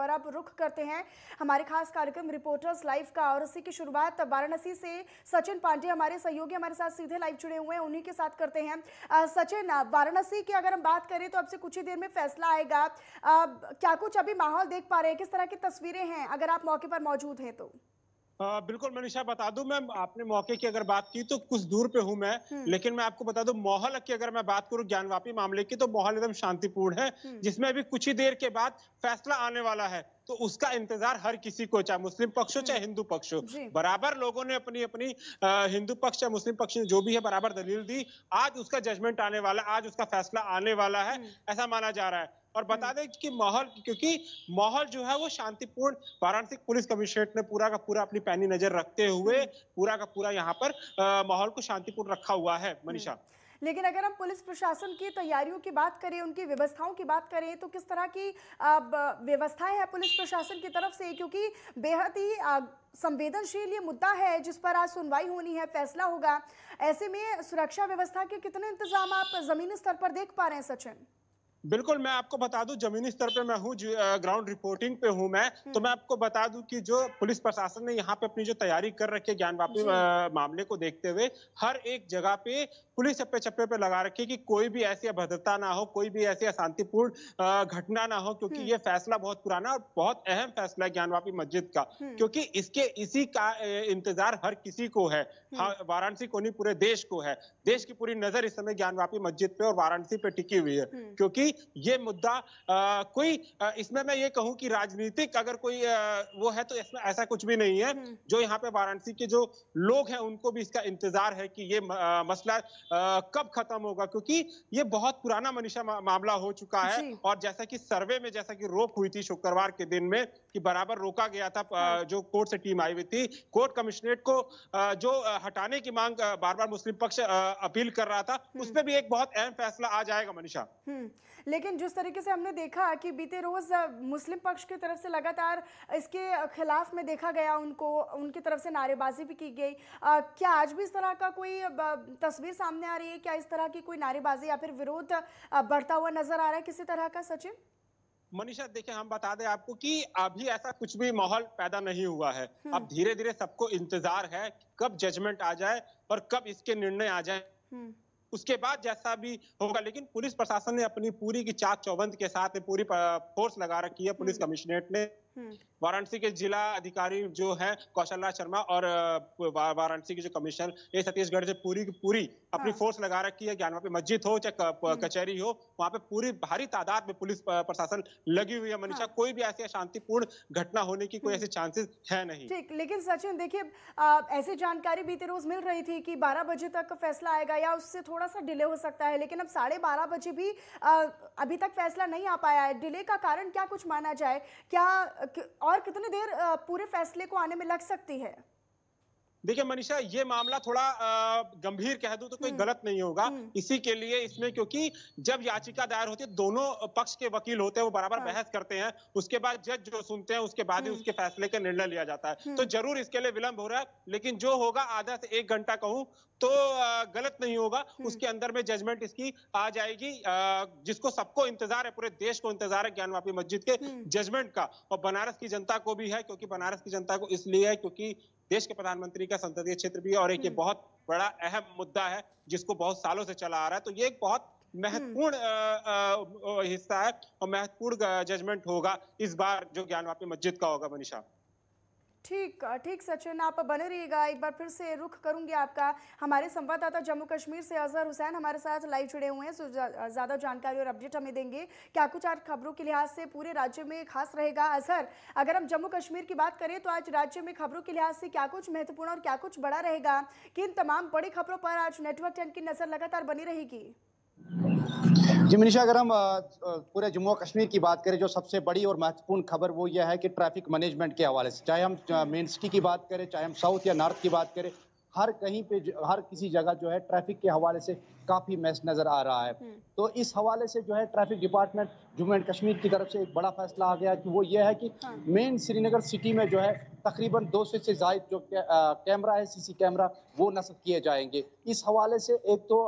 और अब रुख करते हैं हमारे खास कार्यक्रम रिपोर्टर्स लाइव का, और इसी की शुरुआत वाराणसी से सचिन पांडे हमारे सहयोगी हमारे साथ सीधे लाइव जुड़े हुए हैं, उन्हीं के साथ करते हैं। सचिन, वाराणसी की अगर हम बात करें तो अब से कुछ ही देर में फैसला आएगा, क्या कुछ अभी माहौल देख पा रहे हैं, किस तरह की तस्वीरें हैं, अगर आप मौके पर मौजूद हैं तो? बिल्कुल मनीषा, बता दूं, मैं आपने मौके की अगर बात की तो कुछ दूर पे हूं मैं, लेकिन मैं आपको बता दूं माहौल की अगर मैं बात करूं ज्ञानवापी मामले की तो माहौल एकदम शांतिपूर्ण है, जिसमें अभी कुछ ही देर के बाद फैसला आने वाला है। तो उसका इंतजार हर किसी को, चाहे मुस्लिम पक्ष हो चाहे हिंदू पक्ष हो, बराबर लोगों ने अपनी अपनी हिंदू पक्ष या मुस्लिम पक्ष जो भी है बराबर दलील दी। आज उसका जजमेंट आने वाला है, आज उसका फैसला आने वाला है, ऐसा माना जा रहा है। और बता दें कि माहौल, क्योंकि माहौल जो है वो शांतिपूर्ण, वाराणसी पुलिस कमिश्नरेट ने पूरा का पूरा अपनी पैनी नजर रखते हुए पूरा का पूरा यहाँ पर माहौल को शांतिपूर्ण रखा हुआ है मनीषा। लेकिन अगर हम पुलिस प्रशासन की तैयारियों की बात करें, उनकी व्यवस्थाओं की बात करें, तो किस तरह की व्यवस्थाएं हैं पुलिस प्रशासन की तरफ से, क्योंकि बेहद ही संवेदनशील ये मुद्दा है जिस पर आज सुनवाई होनी है, फैसला होगा। ऐसे में सुरक्षा व्यवस्था के कितने इंतजाम आप जमीनी स्तर पर देख पा रहे हैं सचिन? बिल्कुल, मैं आपको बता दूं, जमीनी स्तर पे मैं हूं, ग्राउंड रिपोर्टिंग पे हूं मैं, तो मैं आपको बता दूं कि जो पुलिस प्रशासन ने यहाँ पे अपनी जो तैयारी कर रखी है ज्ञानवापी मामले को देखते हुए, हर एक जगह पे पुलिस चप्पे चप्पे पे लगा रखी है कि कोई भी ऐसी अभद्रता ना हो, कोई भी ऐसी अशांतिपूर्ण घटना ना हो, क्योंकि ये फैसला बहुत पुराना और बहुत अहम फैसला है ज्ञानवापी मस्जिद का, क्योंकि इसी का इंतजार हर किसी को है। वाराणसी को नहीं, पूरे देश को है। देश की पूरी नजर इस समय ज्ञानवापी मस्जिद पे और वाराणसी पे टिकी हुई है, क्योंकि ये मुद्दा इसमें मैं ये कहूं कि राजनीतिक अगर कोई वो है तो इसमें ऐसा कुछ भी नहीं है। जो यहाँ पे वाराणसी के जो लोग हैं उनको भी इसका इंतजार है कि ये मसला कब खत्म होगा, क्योंकि ये बहुत पुराना मनीषा मामला हो चुका है। और जैसा कि सर्वे में जैसा कि रोक हुई थी शुक्रवार के दिन में, कि बराबर रोका गया था, जो कोर्ट से टीम आई हुई थी, कोर्ट कमिश्नरेट को जो हटाने की मांग बार बार मुस्लिम पक्ष अपील कर रहा था, उसमें भी एक बहुत अहम फैसला आ जाएगा मनीषा। लेकिन जिस तरीके से हमने देखा कि बीते रोज मुस्लिम पक्ष की तरफ से लगातार इसके खिलाफ में देखा गया, उनकी तरफ से नारेबाजी भी की गई, क्या आज भी इस तरह का कोई तस्वीर सामने आ रही है? क्या इस तरह की कोई नारेबाजी या फिर विरोध बढ़ता हुआ नजर आ रहा है किसी तरह का सचिन? मनीषा, देखिए, हम बता दें आपको कि अभी ऐसा कुछ भी माहौल पैदा नहीं हुआ है। अब धीरे धीरे सबको इंतजार है कब जजमेंट आ जाए और कब इसके निर्णय आ जाए, उसके बाद जैसा भी होगा। लेकिन पुलिस प्रशासन ने अपनी पूरी की चाक चौबंद के साथ पूरी फोर्स लगा रखी है। पुलिस कमिश्नरेट ने वाराणसी के जिला अधिकारी जो है कौशल राज शर्मा और वाराणसी के जो कमिश्नर ए छत्तीसगढ़ से पूरी की पूरी अपनी फोर्स लगा रखी है। ज्ञानवापी मस्जिद हो चाहे कचहरी हो, वहां पे पूरी भारी तादाद में पुलिस प्रशासन लगी हुई है मनीषा। कोई भी ऐसी शांतिपूर्ण घटना होने की कोई ऐसे चांसेस है नहीं। ठीक, लेकिन सचिन देखिए, ऐसी जानकारी बीते रोज मिल रही थी कि 12 बजे तक फैसला आएगा या उससे थोड़ा सा डिले हो सकता है, लेकिन अब 12:30 बजे भी अभी तक फैसला नहीं आ पाया है। डिले का कारण क्या कुछ माना जाए? क्या और कितनी देर पूरे फैसले को आने में लग सकती है? देखिए मनीषा, ये मामला थोड़ा गंभीर कह दूं तो कोई गलत नहीं होगा। इसी के लिए इसमें, क्योंकि जब याचिका दायर होती है, दोनों पक्ष के वकील होते हैं, वो बराबर बहस करते हैं, उसके बाद जज जो सुनते हैं उसके बाद ही उसके फैसले का निर्णय लिया जाता है। तो जरूर इसके लिए विलंब हो रहा है, लेकिन जो होगा आधा से 1 घंटा कहूं तो गलत नहीं होगा। उसके अंदर में जजमेंट इसकी आ जाएगी, जिसको सबको इंतजार है, पूरे देश को इंतजार है ज्ञानवापी मस्जिद के जजमेंट का, और बनारस की जनता को भी है। क्योंकि बनारस की जनता को इसलिए है क्योंकि देश के प्रधानमंत्री का संसदीय क्षेत्र भी है, और एक ये बहुत बड़ा अहम मुद्दा है जिसको बहुत सालों से चला आ रहा है। तो ये एक बहुत महत्वपूर्ण हिस्सा है और महत्वपूर्ण जजमेंट होगा इस बार जो ज्ञानवापी मस्जिद का होगा मनीषा। ठीक सचिन, आप बने रहिएगा। एक बार फिर से रुख करूंगी आपका। हमारे संवाददाता जम्मू कश्मीर से अजहर हुसैन हमारे साथ लाइव जुड़े हुए हैं, सो ज़्यादा जानकारी और अपडेट हमें देंगे। क्या कुछ आज खबरों के लिहाज से पूरे राज्य में खास रहेगा? अजहर, अगर हम जम्मू कश्मीर की बात करें तो आज राज्य में खबरों के लिहाज से क्या कुछ महत्वपूर्ण और क्या कुछ बड़ा रहेगा? किन तमाम बड़ी खबरों पर आज नेटवर्क 10 की नजर लगातार बनी रहेगी? जी मनीषा, अगर हम पूरे जम्मू और कश्मीर की बात करें, जो सबसे बड़ी और महत्वपूर्ण खबर वो यह है कि ट्रैफिक मैनेजमेंट के हवाले से, चाहे हम मेन सिटी की बात करें, चाहे हम साउथ या नॉर्थ की बात करें, हर कहीं पे हर किसी जगह जो है ट्रैफिक के हवाले से काफी मैस नजर आ रहा है। तो इस हवाले से जो है traffic department Jammu and Kashmir की तरफ से एक बड़ा फैसला आ गया कि वो ये है कि मेन श्रीनगर सिटी में जो है तकरीबन 200 से ज्यादा जो कैमरा है, सीसी कैमरा, वो नस्ब किए जाएंगे। इस हवाले से एक तो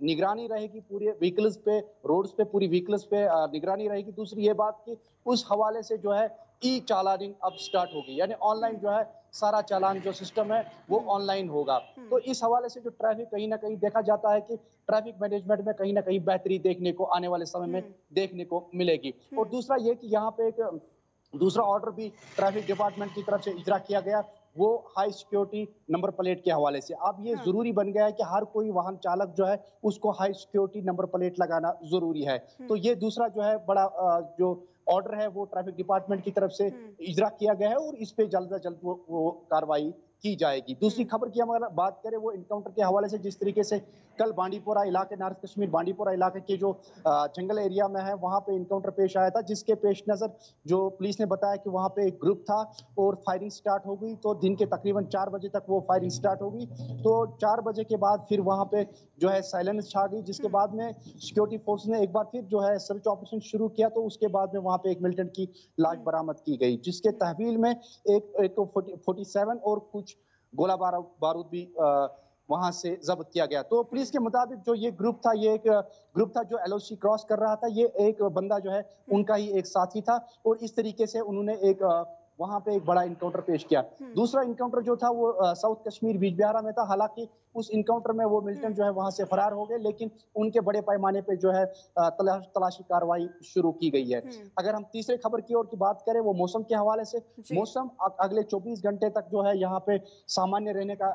निगरानी रहेगी पूरे व्हीकल्स पे, रोड्स पे, पूरी व्हीकल्स पे निगरानी रहेगी। दूसरी ये बात कि उस हवाले से जो है ई चालानिंग अब स्टार्ट होगी, यानी ऑनलाइन जो है सारा चालान जो सिस्टम है वो ऑनलाइन होगा। तो इस हवाले से जो ट्रैफिक कहीं ना कहीं देखा जाता है कि ट्रैफिक मैनेजमेंट में कहीं ना कहीं बेहतरी देखने को आने वाले समय में देखने को मिलेगी। और दूसरा ये कि यहाँ पे एक दूसरा ऑर्डर भी ट्रैफिक डिपार्टमेंट की तरफ से इजरा किया गया, वो हाई सिक्योरिटी नंबर प्लेट के हवाले से। अब ये जरूरी बन गया है कि हर कोई वाहन चालक जो है उसको हाई सिक्योरिटी नंबर प्लेट लगाना जरूरी है। तो ये दूसरा जो है बड़ा जो ऑर्डर है वो ट्रैफिक डिपार्टमेंट की तरफ से इजरा किया गया है और इस पे जल्द से जल्द वो कार्रवाई की जाएगी। दूसरी खबर की हम अगर बात करें वो इनकाउंटर के हवाले से, जिस तरीके से कल बांडीपोरा इलाके, नॉर्थ कश्मीर बांडीपोरा इलाके के जो जंगल एरिया में है वहां पे इनकाउंटर पेश आया था, जिसके पेश नजर जो पुलिस ने बताया कि वहां पे एक ग्रुप था और फायरिंग स्टार्ट हो गई। तो दिन के तकरीबन 4 बजे तक वो फायरिंग स्टार्ट हो गई। तो 4 बजे के बाद फिर वहां पे जो है साइलेंस छा गई, जिसके बाद में सिक्योरिटी फोर्स ने एक बार फिर जो है सर्च ऑपरेशन शुरू किया। तो उसके बाद में वहां पे एक मिलिटेंट की लाश बरामद की गई, जिसके तहवील में एक 47 और कुछ गोला बारूद भी वहां से जब्त किया गया। तो पुलिस के मुताबिक जो ये ग्रुप था, ये एक ग्रुप था जो एलओसी क्रॉस कर रहा था। ये एक बंदा जो है उनका ही एक साथी था और इस तरीके से उन्होंने एक वहां पे एक बड़ा इनकाउंटर पेश किया। दूसरा इनकाउंटर जो था वो साउथ कश्मीर बीजबिहारा में था। हालांकि उस इनकाउंटर में वो मिलिटेंट जो है वहां से फरार हो गए, लेकिन उनके बड़े पैमाने पे जो है तलाशी कार्रवाई शुरू की गई है। अगर हम तीसरे खबर की ओर की बात करें वो मौसम के हवाले से, मौसम अगले 24 घंटे तक जो है यहाँ पे सामान्य रहने का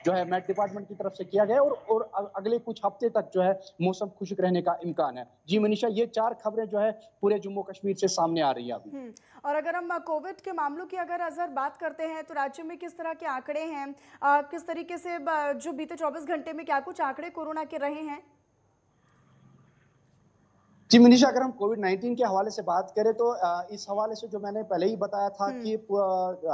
जो है मेट डिपार्टमेंट की तरफ से किया गया और अगले कुछ हफ्ते तक जो है मौसम खुश्क रहने का इम्कान है। जी मनीषा, ये 4 खबरें जो है पूरे जम्मू कश्मीर से सामने आ रही है अभी। और अगर हम कोविड के मामलों की अगर बात करते हैं तो राज्य में किस तरह के आंकड़े हैं, किस तरीके से जो बीते 24 घंटे में क्या कुछ आंकड़े कोरोना के रहे हैं? जी मनीषा, अगर हम कोविड-19 के हवाले से बात करें तो इस हवाले से जो मैंने पहले ही बताया था कि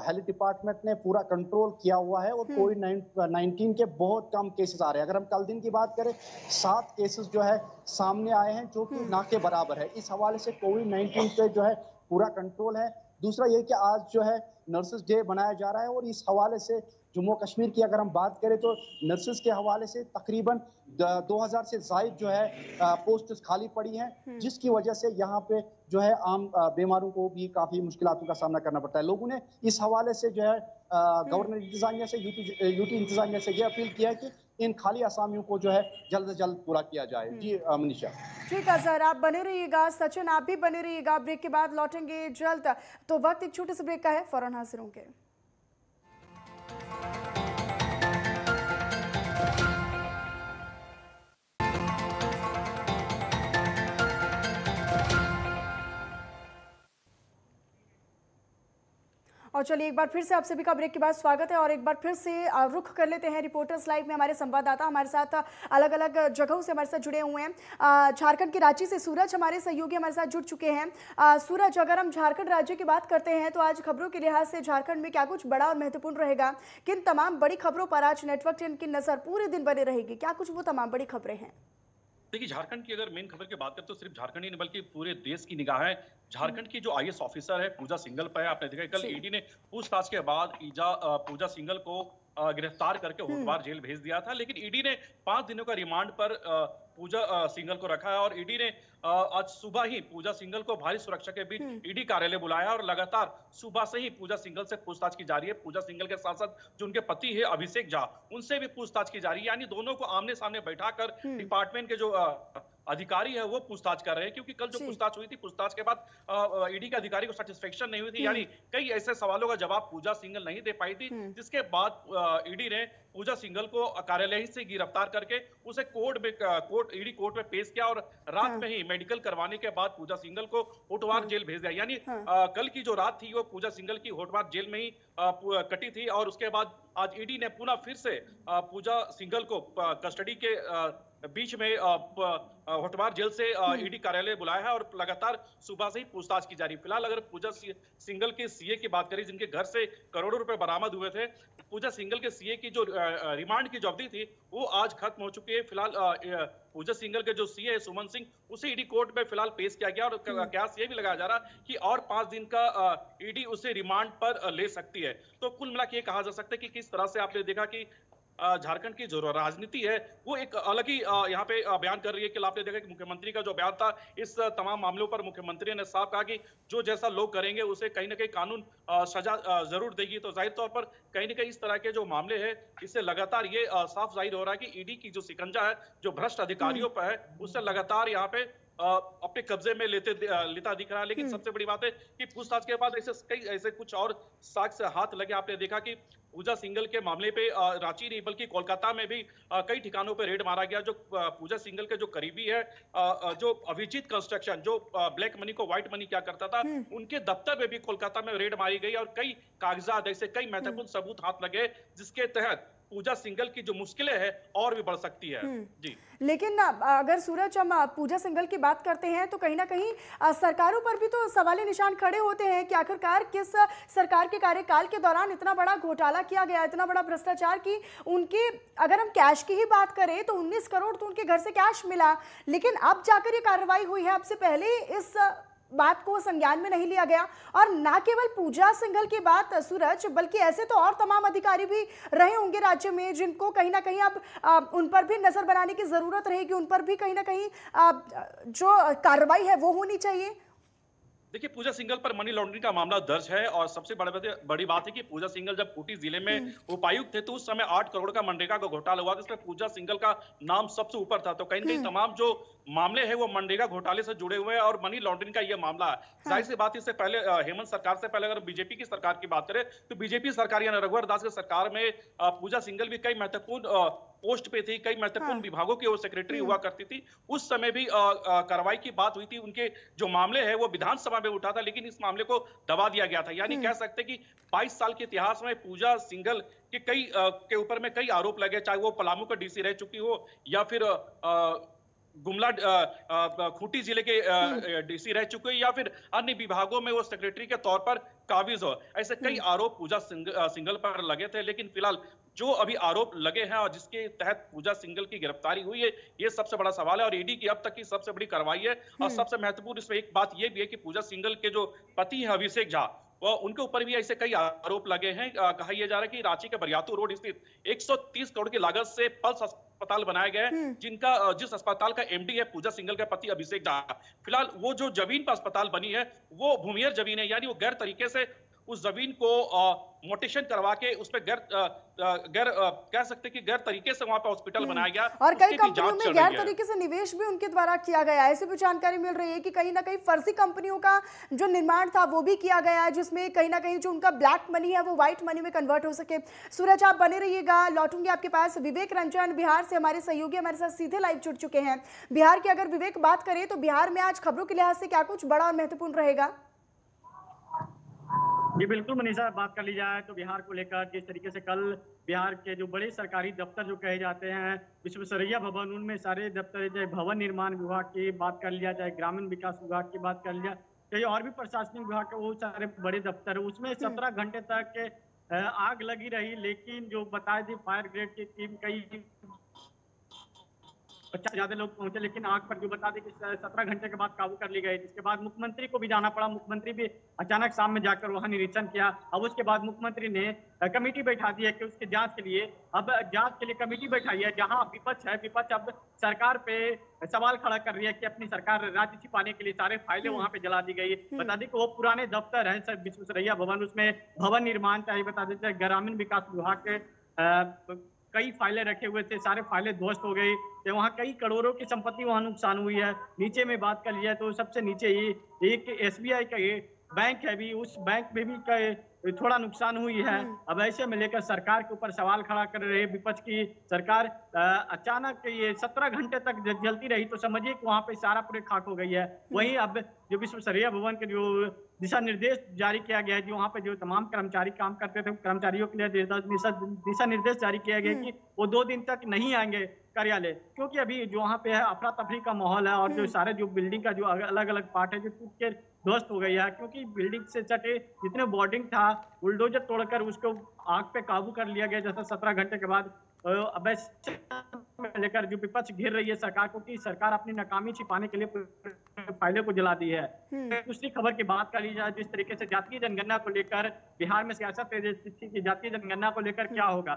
हेल्थ डिपार्टमेंट ने पूरा कंट्रोल किया हुआ है और कोविड-19 के बहुत कम केसेस आ रहे हैं। अगर हम कल दिन की बात करें 7 केसेस जो है सामने आए हैं, जो कि ना के बराबर है। इस हवाले से कोविड-19 पे जो है पूरा कंट्रोल है। दूसरा ये कि आज जो है नर्सेस डे मनाया जा रहा है और इस हवाले से जम्मू कश्मीर की अगर हम बात करें तो नर्सेस के हवाले से तकरीबन 2000 से जायद जो है पोस्ट खाली पड़ी हैं, जिसकी वजह से यहाँ पे जो है आम बीमारों को भी काफी मुश्किलातों का सामना करना पड़ता है। लोगों ने इस हवाले से जो है गवर्नर इंतजामिया से यूटी इंतजामिया से ये अपील किया है कि इन खाली असामियों को जो है जल्द से जल्द पूरा किया जाए। जी मनीषा। ठीक है सर, आप बने रहिएगा। सचिन, आप भी बने रहिएगा। ब्रेक के बाद लौटेंगे जल्द। तो वक्त एक छोटे से ब्रेक का है, फौरन हाजिर होंगे। और चलिए एक बार फिर से आप सभी का ब्रेक के बाद स्वागत है और एक बार फिर से रुख कर लेते हैं रिपोर्टर्स लाइव में। हमारे संवाददाता हमारे साथ अलग अलग जगहों से हमारे साथ जुड़े हुए हैं। झारखंड के रांची से सूरज हमारे सहयोगी हमारे साथ जुड़ चुके हैं। सूरज, अगर हम झारखंड राज्य की बात करते हैं तो आज खबरों के लिहाज से झारखंड में क्या कुछ बड़ा और महत्वपूर्ण रहेगा? किन तमाम बड़ी खबरों पर आज नेटवर्क की नजर पूरे दिन बने रहेगी? क्या कुछ वो तमाम बड़ी खबरें हैं? देखिए, झारखंड की अगर मेन खबर की बात करें तो सिर्फ झारखंड ही नहीं बल्कि पूरे देश की निगाह है झारखंड की जो आईएएस ऑफिसर है पूजा सिंघल पर है। आपने देखा कल ईडी ने पूछताछ के बाद पूजा सिंघल को गिरफ्तार करके होटवार जेल भेज दिया था, लेकिन ईडी ने 5 दिनों का रिमांड पर पूजा सिंघल को रखा है और ईडी ने आज सुबह ही पूजा सिंघल को भारी सुरक्षा के बीच ईडी कार्यालय बुलाया और लगातार सुबह से ही पूजा सिंघल से पूछताछ की जा रही है। पूजा सिंघल के साथ साथ जो उनके पति है अभिषेक झा, उनसे भी पूछताछ की जा रही है। यानी दोनों को आमने सामने बैठाकर डिपार्टमेंट के जो अधिकारी है वो पूछताछ कर रहे हैं, क्योंकि कल जो पूछताछ हुई थी, पूछताछ के बाद ईडी के अधिकारी को सेटिस्फेक्शन नहीं हुई थी। यानी कई ऐसे सवालों का जवाब पूजा सिंघल नहीं दे पाई थी, जिसके बाद ईडी ने पूजा सिंघल को कार्यालय से गिरफ्तार करके उसे ईडी कोर्ट में पेश किया और रात में ही मेडिकल करवाने के बाद पूजा सिंघल को होटवार जेल भेज दिया। यानी कल की जो रात थी वो पूजा सिंघल की होटवार जेल में ही कटी थी और उसके बाद आज ईडी ने पुनः फिर से पूजा सिंघल को कस्टडी के बीच में होटवार जेल से ईडी कार्यालय बुलाया है और लगातार सुबह से ही पूछताछ की जा रही है। फिलहाल अगर पूजा सिंघल के सीए की बात करें, जिनके घर से करोड़ों रुपए बरामद हुए थे, पूजा सिंघल के सीए की जो रिमांड की जो अवधि थी वो आज खत्म हो चुकी है। फिलहाल पूजा सिंघल के जो सीए है सुमन सिंह, उसे ईडी कोर्ट में फिलहाल पेश किया गया और कयास ये भी लगाया जा रहा कि और 5 दिन का ईडी उसे रिमांड पर ले सकती है। तो कुल मिला के कहा जा सकता है कि किस तरह से आपने देखा कि झारखंड की जो राजनीति है वो एक अलग ही यहाँ पे बयान कर रही है कि आपने देखा कि मुख्यमंत्री का जो बयान था इस तमाम मामलों पर मुख्यमंत्री ने साफ कहा कि जो जैसा लोग करेंगे उसे कहीं ना कहीं कानून सजा जरूर देगी। तो जाहिर तौर पर कहीं ना कहीं इस तरह के जो मामले हैं इससे लगातार ये साफ जाहिर हो रहा है कि ईडी की जो शिकंजा है जो भ्रष्ट अधिकारियों पर है उससे लगातार यहाँ पे अपने कब्जे में लेता दिख रहा है। लेकिन सबसे बड़ी बात है कि पूछताछ के बाद ऐसे कुछ और साक्ष्य हाथ लगे। आपने देखा कि पूजा सिंघल के मामले पे रांची नहीं बल्कि कोलकाता में भी कई ठिकानों पे रेड मारा गया। जो पूजा सिंघल के जो करीबी है जो अभिजीत कंस्ट्रक्शन जो ब्लैक मनी को व्हाइट मनी क्या करता था उनके दफ्तर में भी कोलकाता में रेड मारी गई और कई कागजात ऐसे कई महत्वपूर्ण सबूत हाथ लगे जिसके तहत पूजा सिंघल की जो मुश्किलें हैं और भी बढ़ सकती है। जी लेकिन अगर सूरज हम पूजा सिंघल की बात करते हैं तो कहीं ना कहीं सरकारों पर भी तो सवाली निशान खड़े होते हैं कि आखिरकार किस सरकार के कार्यकाल के दौरान इतना बड़ा घोटाला किया गया, इतना बड़ा भ्रष्टाचार की उनके अगर हम कैश की ही बात करें तो 19 करोड़ तो उनके घर से कैश मिला, लेकिन अब जाकर ये कार्रवाई हुई है। अब से पहले इस बात को संज्ञान में नहीं लिया गया। और ना केवल पूजा सिंघल की बात सूरज, बल्कि ऐसे तो और तमाम अधिकारी भी रहे होंगे राज्य में जिनको कहीं ना कहीं अब उन पर भी नजर बनाने की जरूरत रहेगी, उन पर भी कहीं ना कहीं जो कार्रवाई है वो होनी चाहिए। देखिए पूजा सिंघल पर मनी लॉन्ड्रिंग का मामला दर्ज है और सबसे बड़ी बात है कि पूजा सिंघल जब खूंटी जिले में उपायुक्त थे तो उस समय 8 करोड़ का मनरेगा का घोटाला हुआ, जिसमें पूजा सिंघल का नाम सबसे ऊपर था। तो कहीं ना कहीं तमाम जो मामले हैं वो मनरेगा घोटाले से जुड़े हुए हैं और मनी लॉन्ड्रिंग का ये मामला है। जाहिर सी बात, इससे पहले हेमंत सरकार से पहले अगर बीजेपी की सरकार की बात करें तो बीजेपी सरकार यानी रघुवर दास की सरकार में पूजा सिंघल भी कई महत्वपूर्ण पोस्ट पे थी, कई महत्वपूर्ण विभागों की वो सेक्रेटरी हुआ करती थी। उस समय भी कार्रवाई की बात हुई थी, उनके जो मामले है वो विधानसभा में उठा था, लेकिन इस मामले को दबा दिया गया था। यानी कह सकते कि 22 साल के इतिहास में पूजा सिंघल के के ऊपर में कई आरोप लगे, चाहे वो पलामू का डीसी रह चुकी हो या फिर गुमला खूंटी जिले के डीसी रह चुके या फिर अन्य विभागों में वो सेक्रेटरी के तौर पर काबिज हो। ऐसे कई आरोप पूजा सिंघल पर लगे थे, लेकिन फिलहाल जो अभी आरोप लगे हैं और जिसके तहत पूजा सिंघल की गिरफ्तारी हुई है ये सबसे बड़ा सवाल है और ईडी की अब तक की सबसे बड़ी कार्रवाई है। और सबसे महत्वपूर्ण इसमें एक बात यह भी है कि पूजा सिंघल के जो पति हैं अभिषेक झा, उनके ऊपर भी ऐसे कई आरोप लगे हैं। कहा यह जा रहा है कि रांची के बरियातू रोड स्थित 130 करोड़ की लागत से पल्स अस्पताल बनाए गए हैं, जिस अस्पताल का एमडी है पूजा सिंघल के पति अभिषेक झा। फिलहाल वो जो जमीन पर अस्पताल बनी है वो भूमियर जमीन है, यानी वो गैर तरीके से उस जमीन को मोटेशन करवा के उस पर कह सकते कि गैर तरीके से वहां पर हॉस्पिटल बनाया गया और कई कंपनियों में गैर तरीके से निवेश भी उनके द्वारा किया गया है। ऐसी भी जानकारी मिल रही है कि कहीं ना कहीं फर्जी कंपनियों का जो निर्माण था वो भी किया गया है, जिसमें कहीं ना कहीं जो उनका ब्लैक मनी है वो व्हाइट मनी में कन्वर्ट हो सके। सूरज आप बने रहिएगा, लौटूंगी आपके पास। विवेक रंजन बिहार से हमारे सहयोगी हमारे साथ सीधे लाइव जुड़ चुके हैं। बिहार की अगर विवेक बात करें तो बिहार में आज खबरों के लिहाज से क्या कुछ बड़ा और महत्वपूर्ण रहेगा? जी बिल्कुल मनीषा, बात कर ली जाए तो बिहार को लेकर जिस तरीके से कल बिहार के जो बड़े सरकारी दफ्तर जो कहे जाते हैं विश्वेश्वरैया भवन, उनमें सारे दफ्तर चाहे भवन निर्माण विभाग की बात कर लिया जाए, ग्रामीण विकास विभाग की बात कर लिया, चाहे और भी प्रशासनिक विभाग के वो सारे बड़े दफ्तर है, उसमें 17 घंटे तक आग लगी रही। लेकिन जो बता दी फायर ब्रिगेड की टीम कई 50 ज्यादा लोग पहुंचे, लेकिन आग पर जो बता दें कि 17 घंटे के बाद काबू कर ली गई, जिसके बाद मुख्यमंत्री को भी जाना पड़ा। मुख्यमंत्री भी अचानक शाम में जाकर वहां निरीक्षण किया। अब उसके बाद मुख्यमंत्री ने कमेटी बैठा दी है कि उसके जांच के लिए, अब जांच के लिए कमेटी बैठाई है, जहां विपक्ष है, विपक्ष अब सरकार पे सवाल खड़ा कर रही है कि अपनी सरकार राज्य छिपाने के लिए सारे फाइलें वहां पे जला दी गई। बता दें कि वो पुराने दफ्तर है सर विश्वेश्वरैया भवन, उसमें भवन निर्माण चाहिए, बता देते ग्रामीण विकास विभाग के कई फाइलें रखे हुए थे, सारे फाइलें ध्वस्त हो गई, तो वहाँ कई करोड़ों की संपत्ति वहाँ नुकसान हुई है। नीचे में बात कर लिया तो सबसे नीचे ही एक SBI का बैंक है, भी उस बैंक में भी थोड़ा नुकसान हुई है। अब ऐसे में लेकर सरकार के ऊपर सवाल खड़ा कर रहे विपक्ष की सरकार अचानक ये 17 घंटे तक जलती रही तो समझिए कि वहाँ पे सारा पूरे खाक हो गई है। वहीं अब जो विश्वेश्वरैया भवन के जो दिशा निर्देश जारी किया गया है, जो वहाँ पे जो तमाम कर्मचारी काम करते थे कर्मचारियों के लिए दिशा निर्देश जारी किया गया कि वो 2 दिन तक नहीं आएंगे कार्यालय, क्योंकि अभी जो वहाँ पे है अफरा तफरी का माहौल है और जो सारे जो बिल्डिंग का जो अलग अलग पार्ट है जो टूट के ध्वस्त हो गई है, क्योंकि बिल्डिंग से सटे जितने बोर्डिंग था बुलडोजर तोड़कर उसको आग पे काबू कर लिया गया। जैसा 17 घंटे के बाद अब लेकर जो विपक्ष घेर रही है सरकार को कि सरकार अपनी नाकामी छिपाने के लिए फाइलों को जला दी है। दूसरी खबर की बात कर ली जाए, जिस तरीके से जातीय जनगणना को लेकर बिहार में सियासत तेजस्वी की जातीय जनगणना को लेकर क्या होगा।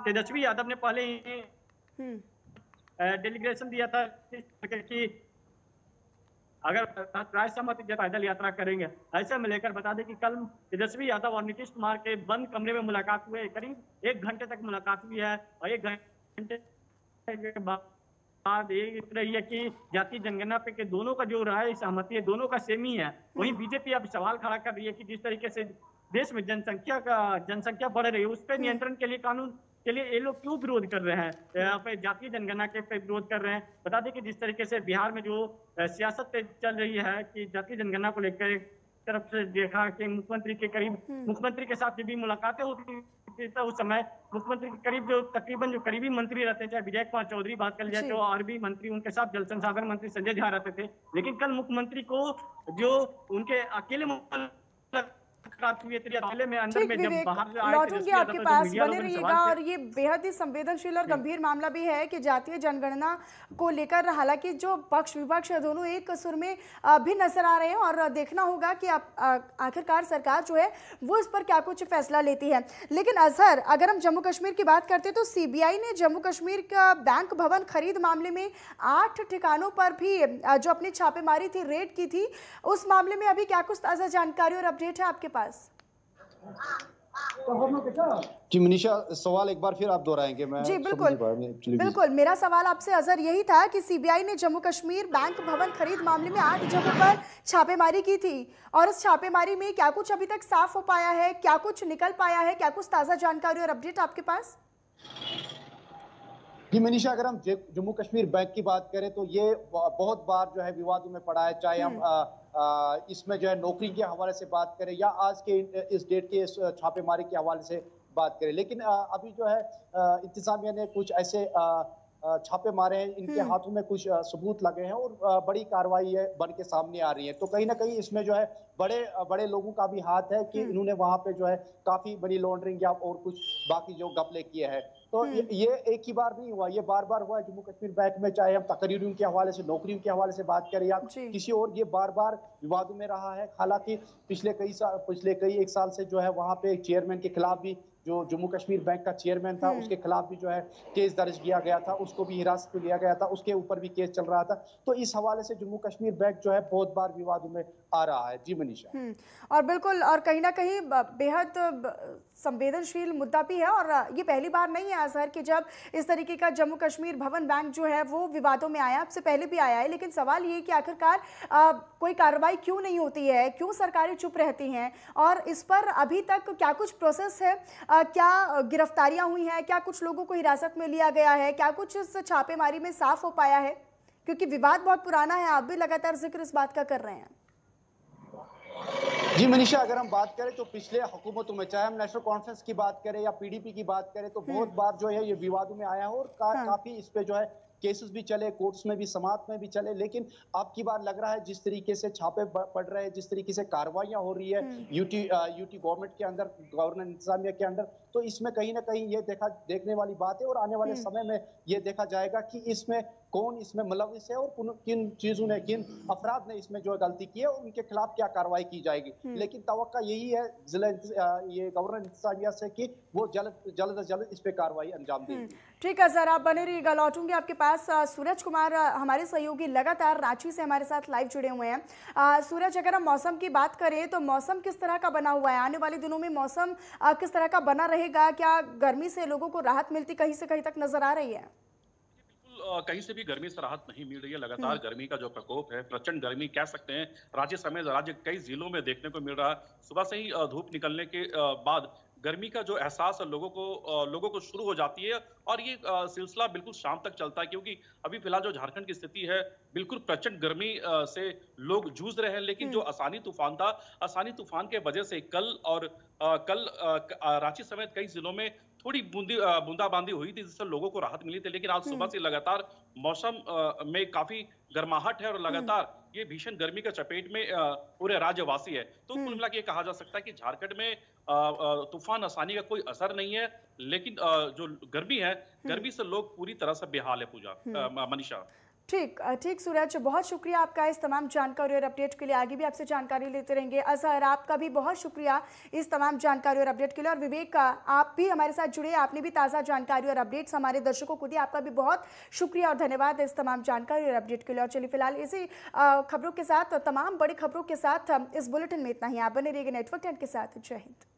तेजस्वी यादव ने पहले ही डेलीगेशन दिया था कि अगर राय सहमति जब पैदल यात्रा करेंगे। ऐसे में लेकर बता दें कि कल तेजस्वी यादव और नीतीश कुमार के बंद कमरे में मुलाकात हुई, करीब 1 घंटे तक मुलाकात हुई है और 1 घंटे के बाद ये रही है कि जातीय जनगणना पे के दोनों का जो राय सहमति है दोनों का सेम ही है। वहीं बीजेपी अब सवाल खड़ा कर रही है कि जिस तरीके से देश में जनसंख्या बढ़ रही है उस पर नियंत्रण के लिए कानून के लिए ये लोग क्यों विरोध कर रहे हैं, जातीय जनगणना के पे विरोध कर रहे हैं। बता दें कि जिस तरीके से बिहार में जो सियासत चल रही है कि जातीय जनगणना को लेकर एक तरफ से देखा कि मुख्यमंत्री के साथ भी मुलाकातें होती थी, तो उस समय मुख्यमंत्री के करीब जो तकरीबन जो करीबी मंत्री रहते हैं, चाहे विजय कुमार चौधरी बात कर लिया, तो और भी मंत्री उनके साथ जल संसाधन मंत्री संजय झा रहते थे। लेकिन कल मुख्यमंत्री को जो उनके अकेले लौटूंगी आपके पास, बने रहिएगा। और ये बेहद ही संवेदनशील और गंभीर मामला भी है कि जातीय जनगणना को लेकर हालांकि जो पक्ष विपक्ष है दोनों एक सुर में भी नजर आ रहे हैं और देखना होगा कि आखिरकार सरकार जो है वो इस पर क्या कुछ फैसला लेती है। लेकिन अजहर, अगर हम जम्मू कश्मीर की बात करते हैं तो सीबीआई ने जम्मू कश्मीर का बैंक भवन खरीद मामले में 8 ठिकानों पर भी जो अपनी छापेमारी थी, रेड की थी, उस मामले में अभी क्या कुछ ताजा जानकारी और अपडेट है आपके पास? जी मनीषा, सवाल एक बार फिर आप दोहराएंगे? मैं जी बिल्कुल, मेरा सवाल आपसे अजहर यही था कि सीबीआई ने जम्मू कश्मीर बैंक भवन खरीद मामले में 8 जगहों पर छापेमारी की थी और इस छापेमारी में क्या कुछ अभी तक साफ हो पाया है, क्या कुछ निकल पाया है, क्या कुछ ताजा जानकारी और अपडेट आपके पास? जी मनीषा, अगर हम जम्मू कश्मीर बैंक की बात करें तो ये बहुत बार जो है विवादों में पड़ा है, चाहे हम इसमें जो है नौकरी के हवाले से बात करें या आज के इस डेट के छापेमारी के हवाले से बात करें। लेकिन अभी जो है इंतजामिया ने कुछ ऐसे छापे मारे हैं, इनके हाथों में कुछ सबूत लगे हैं और बड़ी कार्रवाई है बन के सामने आ रही है। तो कहीं ना कहीं इसमें जो है बड़े लोगों का भी हाथ है कि इन्होंने वहां पे जो है काफी बड़ी लॉन्ड्रिंग या और कुछ बाकी जो घपले किए हैं। तो ये एक ही बार नहीं हुआ, ये बार बार हुआ है जम्मू कश्मीर बैंक में, चाहे हम तकरीरों के हवाले से, नौकरियों के हवाले से बात करें या किसी और, ये बार बार विवादों में रहा है। हालांकि पिछले कई एक साल से जो है वहां पे चेयरमैन के खिलाफ भी, जो जम्मू कश्मीर बैंक का चेयरमैन था उसके खिलाफ भी जो है केस दर्ज किया गया था, उसको भी हिरासत में लिया गया था, उसके ऊपर भी केस चल रहा था। तो इस हवाले से जम्मू कश्मीर बैंक जो है बहुत बार विवादों में आ रहा है। जी मनीषा, और बिल्कुल, और कहीं ना कहीं बेहद संवेदनशील मुद्दा भी है और ये पहली बार नहीं है अजहर कि जब इस तरीके का जम्मू कश्मीर भवन बैंक जो है वो विवादों में आया, आपसे पहले भी आया है। लेकिन सवाल ये कि आखिरकार कोई कार्रवाई क्यों नहीं होती है, क्यों सरकारें चुप रहती हैं और इस पर अभी तक क्या कुछ प्रोसेस है, क्या गिरफ्तारियां हुई हैं, क्या कुछ लोगों को हिरासत में लिया गया है, क्या कुछ इस छापेमारी में साफ हो पाया है? क्योंकि विवाद बहुत पुराना है, आप भी लगातार जिक्र इस बात का कर रहे हैं। जी मनीषा, अगर हम बात करें तो पिछले हुकूमतों में, चाहे हम नेशनल कॉन्फ्रेंस की बात करें या पीडीपी की बात करें, तो बहुत बार जो है ये विवादों में आया है और काफी इस पे जो है केसेस भी चले, कोर्ट्स में भी, समाअत में भी चले। लेकिन अब की बार लग रहा है जिस तरीके से छापे पड़ रहे हैं, जिस तरीके से कार्रवाइयां हो रही है यूटी गवर्नमेंट के अंदर, गवर्नर इंतजामिया के अंदर, तो इसमें कहीं ना कहीं ये देखने वाली बात है और आने वाले समय में ये देखा जाएगा कि इसमें कौन इसमें मुलविस है और किन चीजों ने, किन अफराद ने इसमें जो गलती की है उनके खिलाफ क्या कार्रवाई की जाएगी। लेकिन तवक्का यही है ये गवर्नर इंतजामिया से कि वो जल्द से जल्द इस पे कार्रवाई अंजाम देगी। ठीक है सर, आप बने रहिएगा, लौटूंगी आपके पास। सूरज कुमार हमारे सहयोगी लगातार रांची से हमारे साथ लाइव जुड़े हुए हैं। सूरज, अगर हम मौसम की बात करें तो मौसम किस तरह का बना हुआ है? आने वाले दिनों में मौसम किस तरह का बना रहेगा? क्या गर्मी से लोगों को राहत मिलती कहीं से कहीं तक नजर आ रही है? कहीं से भी गर्मी से राहत नहीं मिल रही है। लगातार गर्मी का जो प्रकोप है, प्रचंड गर्मी कह सकते हैं, राज्य समेत राज्य कई जिलों में देखने को मिल रहा है। सुबह से ही धूप निकलने के बाद गर्मी का जो एहसास लोगों को शुरू हो जाती है और ये सिलसिला बिल्कुल शाम तक चलता है, क्योंकि अभी फिलहाल जो झारखंड की स्थिति है बिल्कुल प्रचंड गर्मी से लोग जूझ रहे हैं। लेकिन जो आसानी तूफान था, आसानी तूफान के वजह से कल रांची समेत कई जिलों में थोड़ी बूंदाबांदी हुई थी, जिससे लोगों को राहत मिली थी, लेकिन आज सुबह से लगातार मौसम में काफी गर्माहट है और लगातार ये भीषण गर्मी के चपेट में पूरे राज्यवासी है। तो कुल मिला के ये कहा जा सकता है कि झारखंड में तूफान आसानी का कोई असर नहीं है, लेकिन जो गर्मी है, गर्मी से लोग पूरी तरह से बेहाल है। पूजा, मनीषा। ठीक सूरज, बहुत शुक्रिया आपका इस तमाम जानकारी और अपडेट के लिए। आगे भी आपसे जानकारी लेते रहेंगे। अजहर, आपका भी बहुत शुक्रिया इस तमाम जानकारी और अपडेट के लिए। और विवेक, आप भी हमारे साथ जुड़े, आपने भी ताज़ा जानकारी और अपडेट्स हमारे दर्शकों को दी। आपका भी बहुत शुक्रिया और धन्यवाद इस तमाम जानकारी और अपडेट के लिए। और चलिए फिलहाल इसी खबरों के साथ, तमाम बड़ी खबरों के साथ इस बुलेटिन में इतना ही। आप बने रहिएगा नेटवर्क 10 के साथ। जय हिंद।